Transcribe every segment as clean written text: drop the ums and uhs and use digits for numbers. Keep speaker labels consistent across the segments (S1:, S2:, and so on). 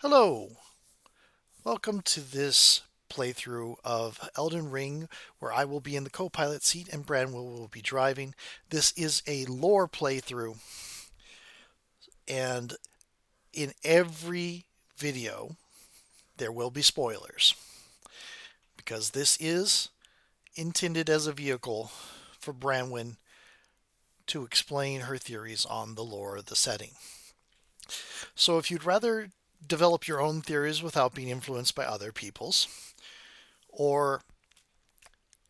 S1: Hello, welcome to this playthrough of Elden Ring, where I will be in the co-pilot seat and Branwell will be driving. This is a lore playthrough, and in every video there will be spoilers, because this is intended as a vehicle for Branwyn to explain her theories on the lore of the setting. So if you'd rather develop your own theories without being influenced by other people's, or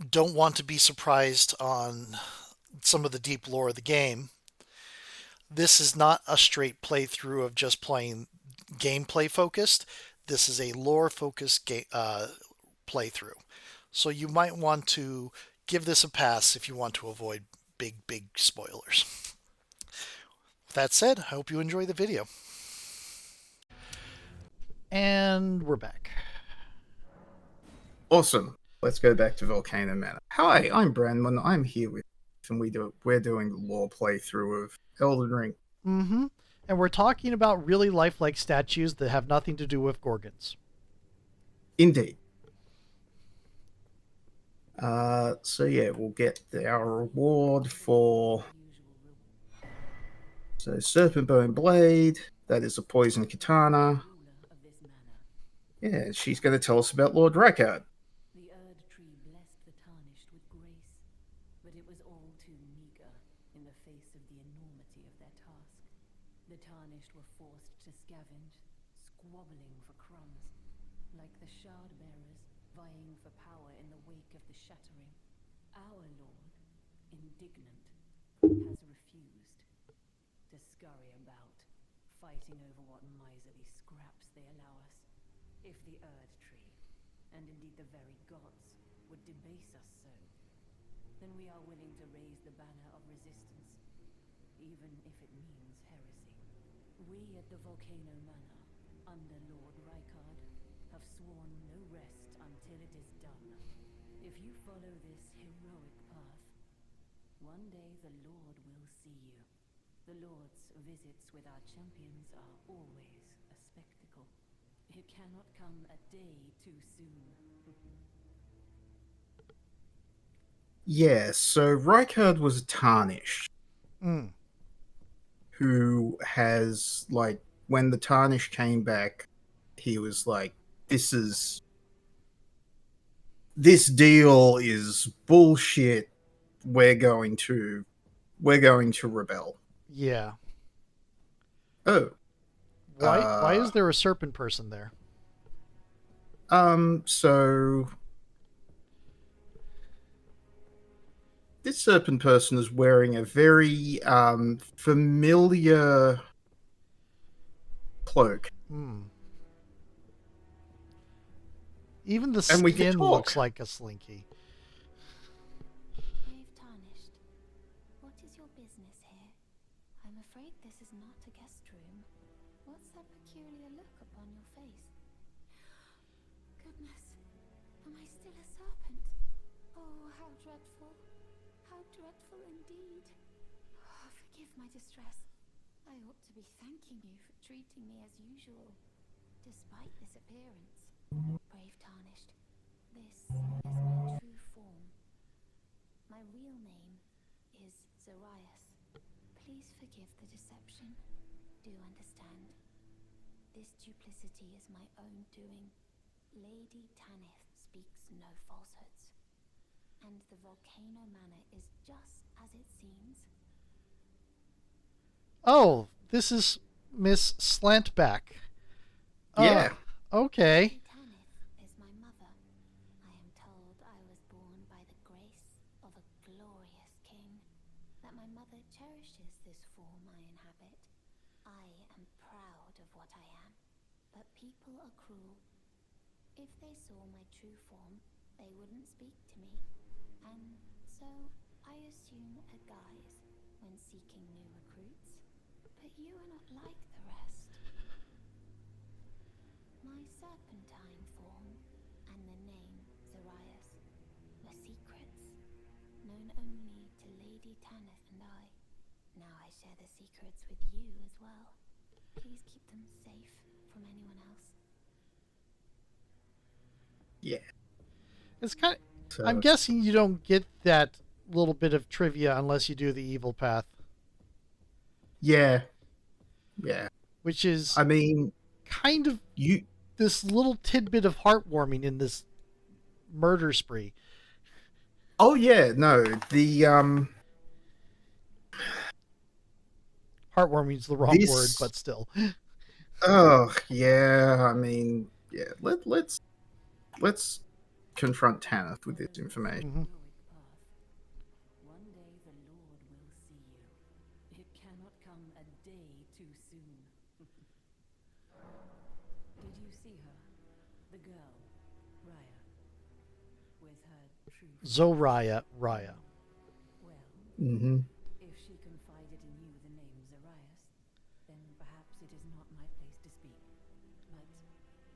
S1: don't want to be surprised on some of the deep lore of the game, this is not a straight playthrough of just playing gameplay focused. This is a lore focused playthrough. So you might want to give this a pass if you want to avoid big spoilers. With that said, I hope you enjoy the video. And we're back.
S2: Awesome. Let's go back to Volcano Manor. Hi, I'm Brandon. I'm here with and we're doing the lore playthrough of Elden Ring.
S1: Mm-hmm. And we're talking about really lifelike statues that have nothing to do with Gorgons.
S2: Indeed. So yeah, we'll get our reward for Serpent Bone Blade. That is a poison katana. Yeah, she's going to tell us about Lord Rackard.
S3: The Erd tree blessed the tarnished with grace, but it was all too meager in the face of the enormity of their task. The tarnished were forced to scavenge, squabbling for crumbs, like the shard bearers vying for power in the wake of the shattering. Our lord, indignant, has refused to scurry about, fighting over what miserly scraps they allow us. If the Erd tree, and indeed the very gods, would debase us so, then we are willing to raise the banner of resistance, even if it means heresy. We at the Volcano Manor, under Lord Raikard, have sworn no rest until it is done. If you follow this heroic path, one day the Lord will see you. The Lord's visits with our champions are always a spectacle. It cannot come a day too soon.
S2: Yeah, so Raikard was tarnished,
S1: Mm.
S2: who has, like, when the tarnish came back, he was like, this deal is bullshit. We're going to rebel.
S1: Yeah.
S2: Oh.
S1: Why is there a serpent person there?
S2: So this serpent person is wearing a very familiar cloak.
S1: Hmm. Even the
S2: And we can
S1: skin looks
S2: talk.
S1: like a slinky.
S4: Brave Tarnished, what is your business here? I'm afraid this is not a guest room. What's that peculiar look upon your face? Goodness, am I still a serpent? Oh, how dreadful. How dreadful indeed. Oh, forgive my distress. I ought to be thanking you for treating me as usual, despite this appearance. Brave Tarnished, this is my true form. My real name is Zarias. Please forgive the deception. Do understand. This duplicity is my own doing. Lady Tanith speaks no falsehoods. And the Volcano Manor is just as it seems.
S1: Oh, this is Miss Slantback.
S2: Yeah.
S1: Okay.
S4: Lady Tanith is my mother. I am told I was born by the grace of a glorious king, that my mother cherishes this form I inhabit. I am proud of what I am, but people are cruel. If they saw my true form, they wouldn't speak to me, and so I assume a guise when seeking new recruits. But you are not like the rest. My serpentine form and the name Zarias were secrets, known only to Lady Tanith and I. Now I share the secrets with you as well. Please keep them safe from anyone else.
S2: Yeah.
S1: It's kind of. I'm
S2: So
S1: guessing you don't get that little bit of trivia unless you do the evil path,
S2: yeah, yeah.
S1: which is
S2: I mean,
S1: kind of
S2: you.
S1: this little tidbit of heartwarming in this murder spree.
S2: Oh yeah, no. The
S1: Heartwarming is the wrong word,
S2: this.
S1: but still.
S2: Oh yeah. I mean, yeah. Let's confront Tanith with this information.
S1: Hmm.
S3: Heroic path. One day the Lord will see you. It cannot come a day too soon. Did you see her? The girl, Raya, with her true face?
S1: Raya.
S3: Well,
S2: Mm-hmm.
S3: if she confided in you the name Zarias, then perhaps it is not my place to speak. But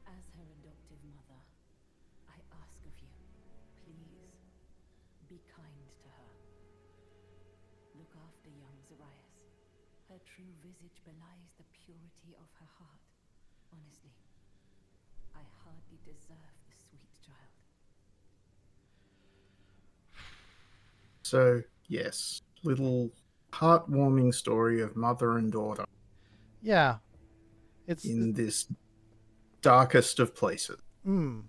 S3: as her adoptive mother, I ask of you, please, be kind to her. Look after young Zarias. Her true visage belies the purity of her heart. Honestly, I hardly deserve the sweet child.
S2: So yes, little heartwarming story of mother and daughter
S1: Yeah, it's
S2: in this darkest of places.
S1: mm,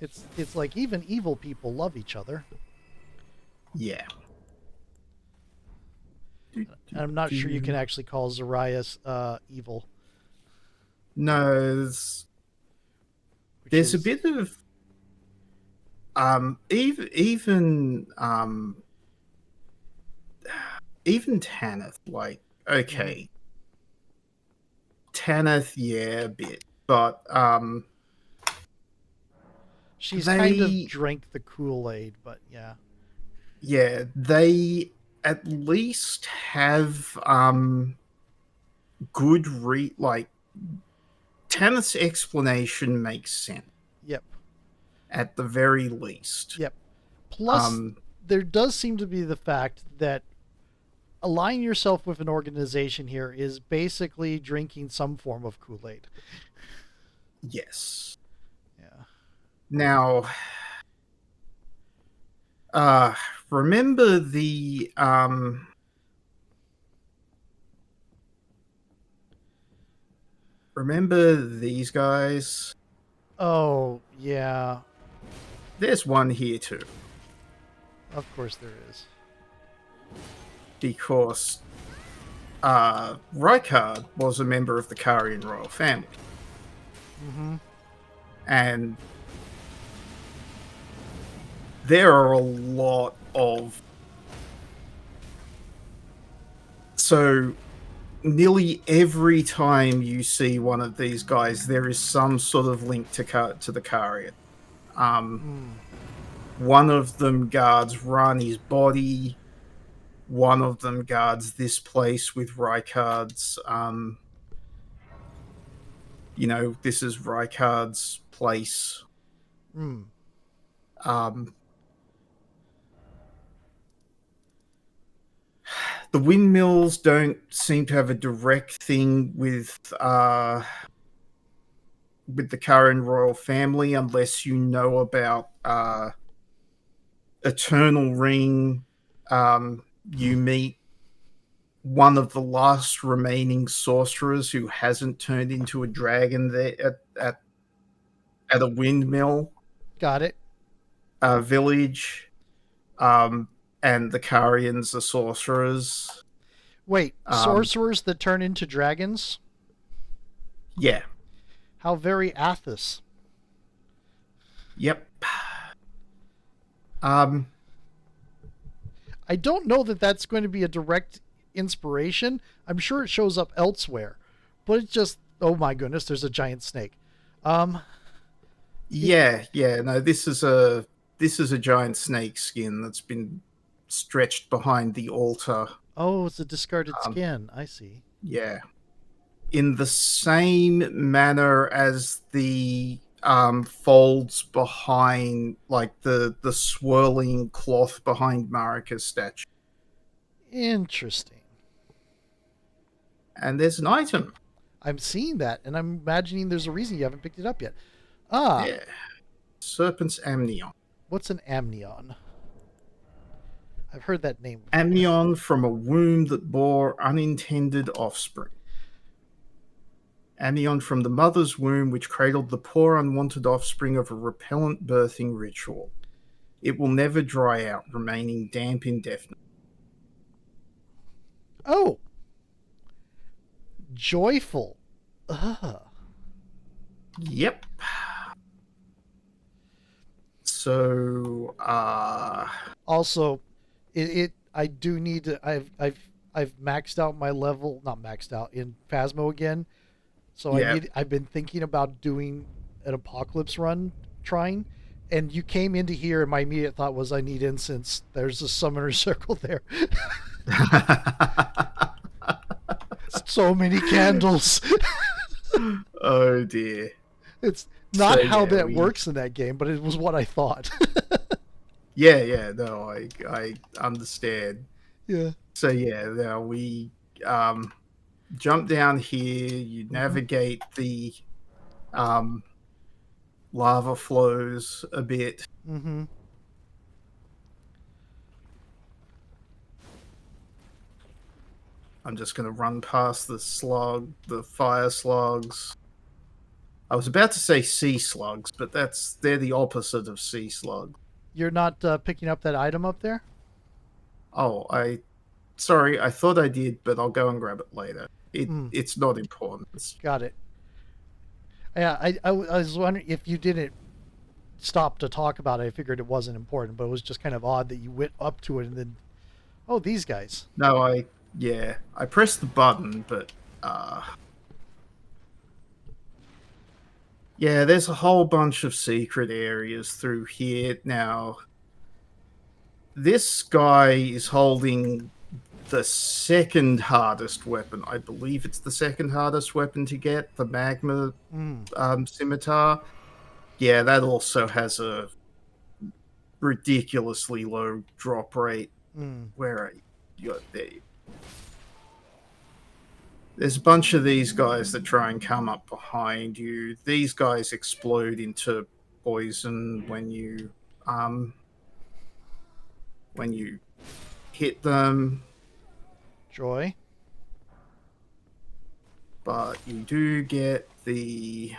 S1: it's like even evil people love each other.
S2: Yeah.
S1: And I'm not sure you can actually call Zarias evil,
S2: No,
S1: which
S2: there's a
S1: is
S2: bit of even Tanith, like,
S1: mhm.
S2: okay, Tanith, yeah, a bit, but
S1: She's kind of
S2: they,
S1: drank the Kool-Aid, but yeah.
S2: yeah, they at least have good like Tanith's explanation makes sense
S1: Yep.
S2: at the very least.
S1: Yep. Plus,
S2: Um,
S1: there does seem to be the fact that aligning yourself with an organization here is basically drinking some form of Kool-Aid.
S2: yes.
S1: Yeah.
S2: Now, uh, remember remember these guys?
S1: Oh, yeah.
S2: There's one here too,
S1: Of course there is.
S2: because Rykard was a member of the Karian royal family,
S1: Mm-hmm.
S2: and there are a lot of so nearly every time you see one of these guys, there is some sort of link to the Karian.
S1: Mm.
S2: One of them guards Rani's body. One of them guards this place with Rykard's. This is Rykard's place.
S1: Mm.
S2: Um, the windmills don't seem to have a direct thing with the Karen royal family, unless you know about Eternal Ring. You meet one of the last remaining sorcerers who hasn't turned into a dragon there at a windmill
S1: Got it.
S2: village. Um, and the Karians are sorcerers.
S1: Wait,
S2: Um,
S1: sorcerers that turn into dragons?
S2: yeah.
S1: How very Athos.
S2: Yep. Um,
S1: I don't know that that's going to be a direct inspiration. I'm sure it shows up elsewhere, but it just, oh my goodness, there's a giant snake. Um, it,
S2: yeah. No, this is a giant snake skin that's been stretched behind the altar.
S1: oh, it's a discarded
S2: Um,
S1: skin. I see.
S2: yeah. In the same manner as the folds behind, like the swirling cloth behind Marika's statue.
S1: Interesting.
S2: And there's an item.
S1: I'm seeing that, and I'm imagining there's a reason you haven't picked it up yet. Ah,
S2: Yeah. Serpent's amnion.
S1: what's an amnion? I've heard that name before.
S2: Amnion from a womb that bore unintended offspring. Amnion from the mother's womb, which cradled the poor unwanted offspring of a repellent birthing ritual. It will never dry out, remaining damp indefinitely.
S1: Oh, joyful.
S2: Yep. So,
S1: Also, I do need to. I've maxed out my level, not maxed out in Phasmo again. So
S2: yeah.
S1: I've been thinking about doing an apocalypse run, trying. And you came into here, and my immediate thought was, I need incense. There's a summoner circle there. So many candles.
S2: Oh dear.
S1: It's
S2: So
S1: not how
S2: yeah,
S1: that works in that game, but it was what I thought.
S2: yeah, no, I understand.
S1: Yeah.
S2: So yeah, now we jump down here, you navigate the um lava flows a bit.
S1: Mm-hmm.
S2: I'm just gonna run past the fire slugs. I was about to say sea slugs, but they're the opposite of sea slugs.
S1: You're not picking up that item up there?
S2: Oh, sorry, I thought I did, but I'll go and grab it later.
S1: Mm,
S2: It's not important.
S1: got it. Yeah, I was wondering if you didn't stop to talk about it. I figured it wasn't important, but it was just kind of odd that you went up to it and then, oh, these guys.
S2: No, I pressed the button, but yeah, there's a whole bunch of secret areas through here. Now, this guy is holding the second hardest weapon. I believe it's the second hardest weapon to get, the magma scimitar. Yeah, that also has a ridiculously low drop rate.
S1: Mm.
S2: Where are you? There. There's a bunch of these guys that try and come up behind you. These guys explode into poison when you hit them,
S1: Joy.
S2: but you do get the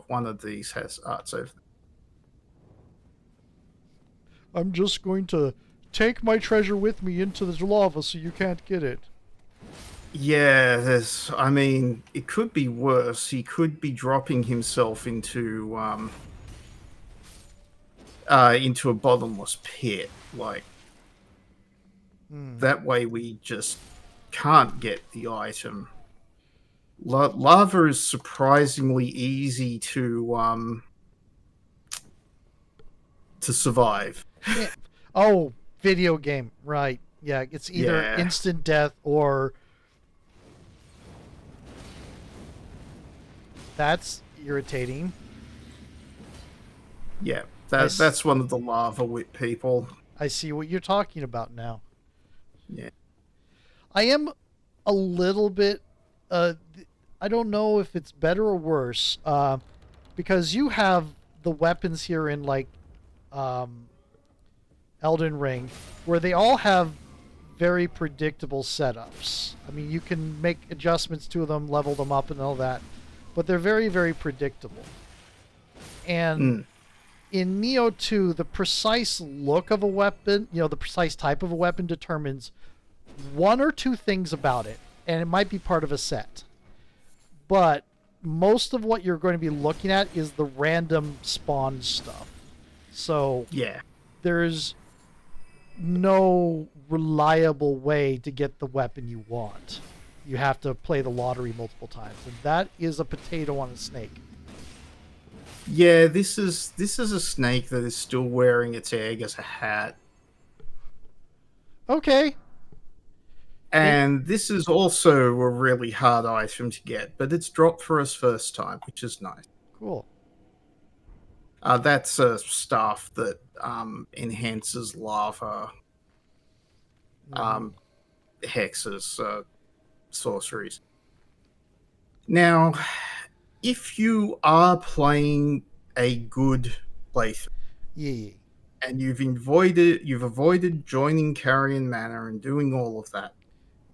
S2: one of these has arts over.
S1: I'm just going to take my treasure with me into the lava so you can't get it.
S2: Yeah, I mean, it could be worse. He could be dropping himself into a bottomless pit. Like, that way we just can't get the item. Lava is surprisingly easy to survive.
S1: Yeah. Oh, video game. Right. Yeah, it's either
S2: Yeah.
S1: instant death or that's irritating.
S2: Yeah,
S1: I
S2: that's one of the lava whip people.
S1: see what you're talking about now.
S2: Yeah.
S1: I am a little bit I don't know if it's better or worse because you have the weapons here in like um, Elden Ring where they all have very predictable setups. I mean, you can make adjustments to them, level them up and all that, but they're very, very predictable. And in Neo 2, the precise look of a weapon, the precise type of a weapon determines one or two things about it, and it might be part of a set. But most of what you're going to be looking at is the random spawn stuff. So
S2: Yeah.
S1: there's no reliable way to get the weapon you want. You have to play the lottery multiple times, and that is a potato on a snake.
S2: Yeah, this is a snake that is still wearing its egg as a hat.
S1: Okay.
S2: And this is also a really hard item to get, but it's dropped for us first time, which is nice.
S1: Cool.
S2: That's a staff that enhances lava, hexes, sorceries. Now, if you are playing a good playthrough
S1: Yeah.
S2: and you've avoided joining Carrion Manor and doing all of that,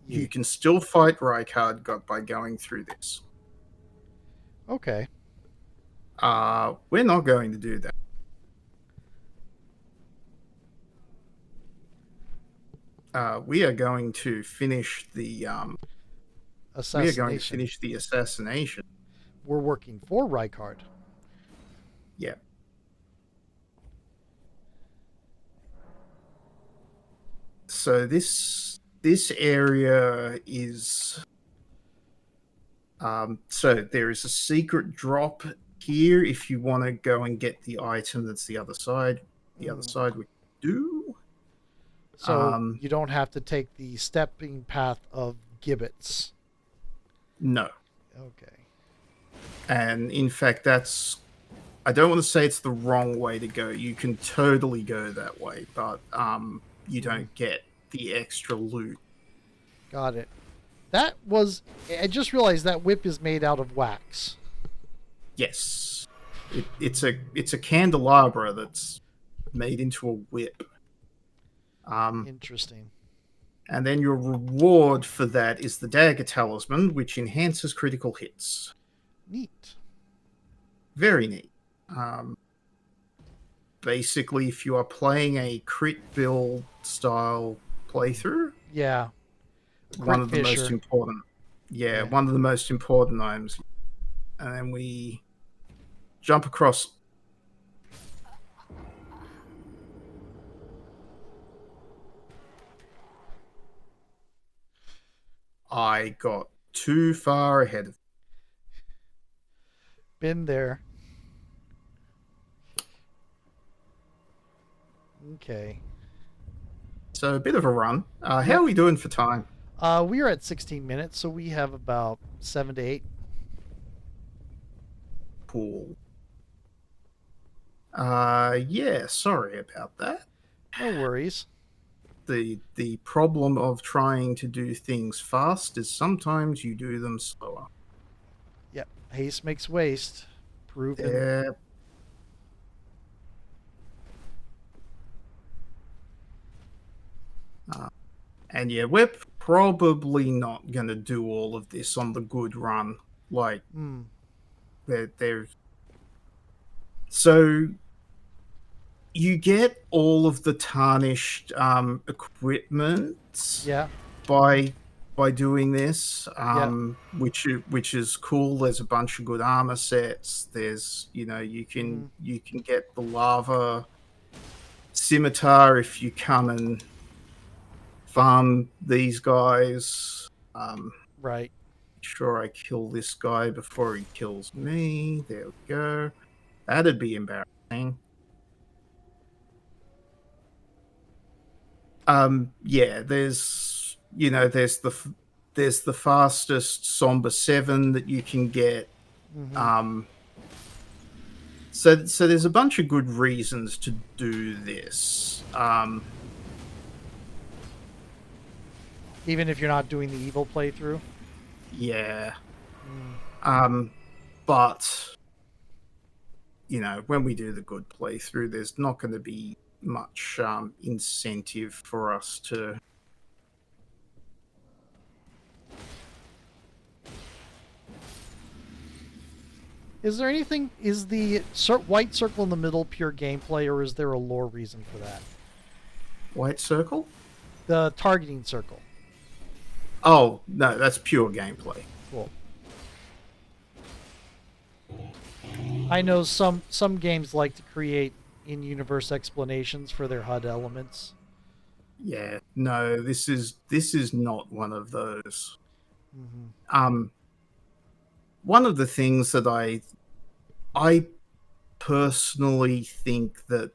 S1: Yeah.
S2: you can still fight Rykard by going through this.
S1: Okay.
S2: We're not going to do that. We are going to finish the
S1: Assassination.
S2: assassination.
S1: We're working for Rykard.
S2: Yeah. So this area is so there is a secret drop here if you want to go and get the item that's the other side. The other side we do.
S1: So you don't have to take the stepping path of gibbets.
S2: No.
S1: Okay.
S2: And in fact I don't want to say it's the wrong way to go. You can totally go that way, but you don't get the extra loot.
S1: Got it. That was. I just realized that whip is made out of wax.
S2: Yes. It's a candelabra that's made into a whip.
S1: Interesting.
S2: And then your reward for that is the dagger talisman, which enhances critical hits.
S1: Neat.
S2: Very neat. Basically, if you are playing a crit build style playthrough,
S1: Yeah.
S2: one of the most
S1: Fisher.
S2: important.
S1: Yeah.
S2: One of the most important items. And then we jump across. I got too far ahead of.
S1: Been there. Okay.
S2: So a bit of a run. How
S1: Yep.
S2: are we doing for time?
S1: We are at 16 minutes, so we have about 7 to 8.
S2: Cool. Yeah, sorry about that.
S1: No worries.
S2: The problem of trying to do things fast is sometimes you do them slower.
S1: Yep. Haste makes waste. Proven.
S2: Yeah. And yeah, we're probably not going to do all of this on the good run. Like, they're so you get all of the tarnished equipment
S1: Yeah.
S2: by doing this,
S1: Yeah.
S2: which is cool. There's a bunch of good armor sets. There's you can get the lava scimitar if you come and farm these guys.
S1: Right.
S2: Sure, I kill this guy before he kills me. There we go. That'd be embarrassing. Yeah, there's the fastest Somber 7 that you can get. So there's a bunch of good reasons to do this.
S1: Even if you're not doing the evil playthrough.
S2: Yeah. But when we do the good playthrough, there's not going to be much incentive for us to.
S1: Is there anything? Is the white circle in the middle pure gameplay, or is there a lore reason for that?
S2: White circle?
S1: The targeting circle.
S2: Oh, no, that's pure gameplay.
S1: Cool. I know some games like to create in-universe explanations for their HUD elements.
S2: Yeah, no, this is not one of those. One of the things that I personally think that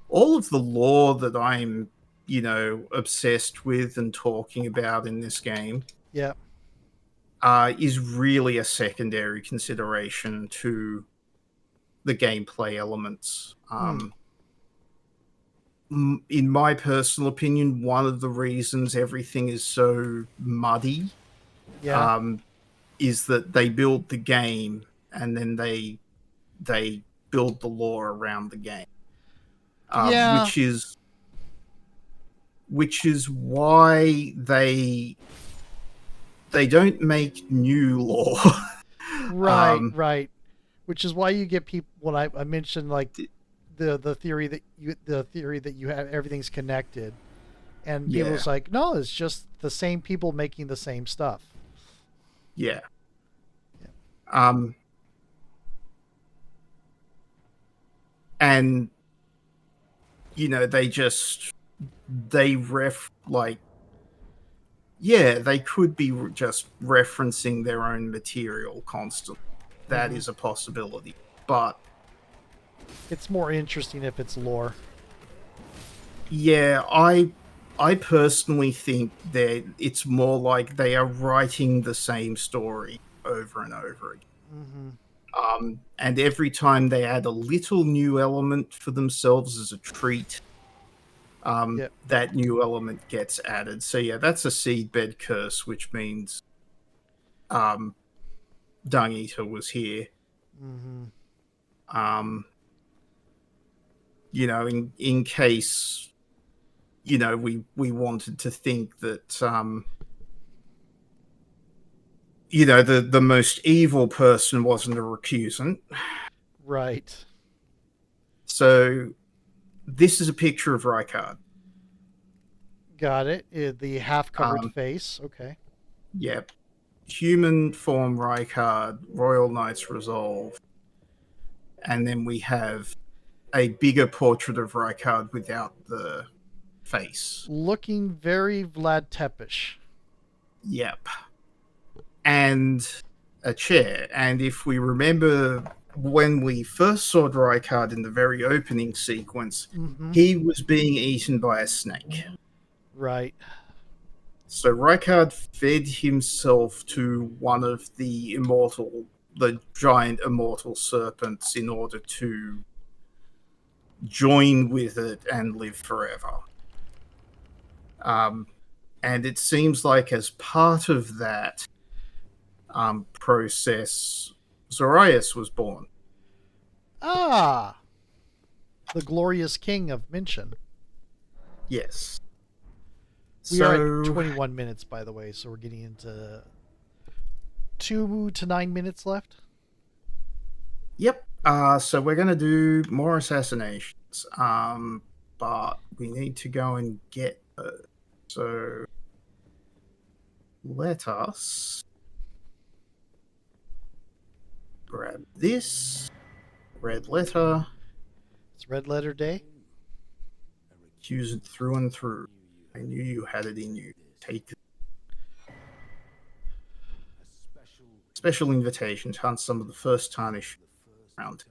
S2: all of the lore that I'm obsessed with and talking about in this game,
S1: yeah,
S2: is really a secondary consideration to the gameplay elements. In my personal opinion, one of the reasons everything is so muddy,
S1: yeah,
S2: is that they build the game and then they build the lore around the game,
S1: Yeah,
S2: which is why they don't make new lore.
S1: right,
S2: um,
S1: right. Which is why you get people when I mentioned like the theory that you have everything's connected, and people
S2: yeah,
S1: was like, no, it's just the same people making the same stuff.
S2: yeah.
S1: Yeah.
S2: Um, and they ref like yeah, they could be just referencing their own material constantly. That
S1: Mm-hmm.
S2: is a possibility. But
S1: It's more interesting if it's lore.
S2: yeah, I personally think that it's more like they are writing the same story over and over again.
S1: Mm-hmm.
S2: And every time they add a little new element for themselves as a treat,
S1: Yep.
S2: that new element gets added. So yeah, that's a seedbed curse, which means um, Dung Eater was here.
S1: Mm-hmm.
S2: Um, in case we wanted to think that the most evil person wasn't a recusant.
S1: Right.
S2: So this is a picture of Rykard.
S1: Got it. The half covered
S2: Um,
S1: face. Okay.
S2: yep, human form Rykard, Royal Knight's Resolve, and then we have a bigger portrait of Rykard without the face.
S1: Looking very Vlad Tepish.
S2: Yep. And a chair. And if we remember when we first saw Rykard in the very opening sequence,
S1: Mm-hmm.
S2: he was being eaten by a snake.
S1: Right.
S2: So Rykard fed himself to one of the giant immortal serpents in order to join with it and live forever. And it seems like as part of that process, Zorias was born.
S1: Ah, the glorious king of Minshin.
S2: Yes.
S1: We are at
S2: So,
S1: 21 minutes, by the way, so we're getting into 2 to 9 minutes left.
S2: yep. So we're gonna do more assassinations. But we need to go and get those. So let us grab this red letter,
S1: It's Red Letter Day.
S2: use it through and through. I knew you had it in you. Take it. Special invitations. Hunt some of the first tarnish round.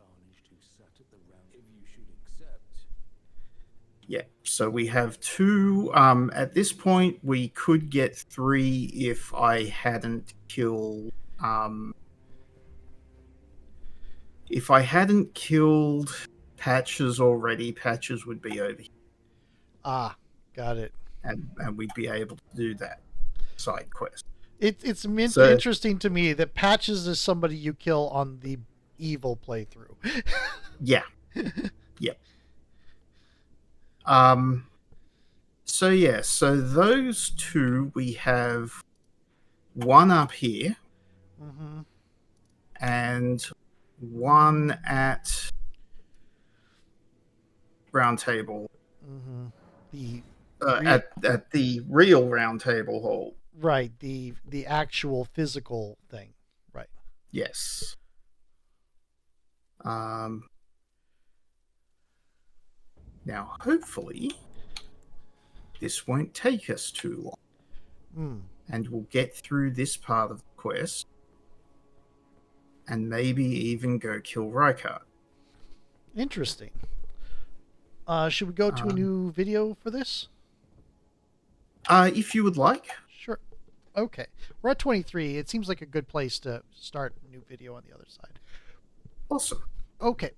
S2: Yeah, so we have 2. At this point, we could get 3 if I hadn't killed. If I hadn't killed Patches already, Patches would be over here,
S1: Ah, got it.
S2: and we'd be able to do that side quest.
S1: It's
S2: So
S1: interesting to me that Patches is somebody you kill on the evil playthrough.
S2: yeah, yep. So yeah, so those 2 we have one up here
S1: Mm-hmm.
S2: and one at Round Table.
S1: Mm-hmm. The
S2: At the real Round Table hall.
S1: right, the actual physical thing. Right.
S2: Yes. Now, hopefully, this won't take us too long, and we'll get through this part of the quest, and maybe even go kill Rykard.
S1: Interesting. Should we go to a new video for this?
S2: If you would like.
S1: Sure. Okay. We're at 23. It seems like a good place to start a new video on the other side.
S2: Awesome.
S1: Okay.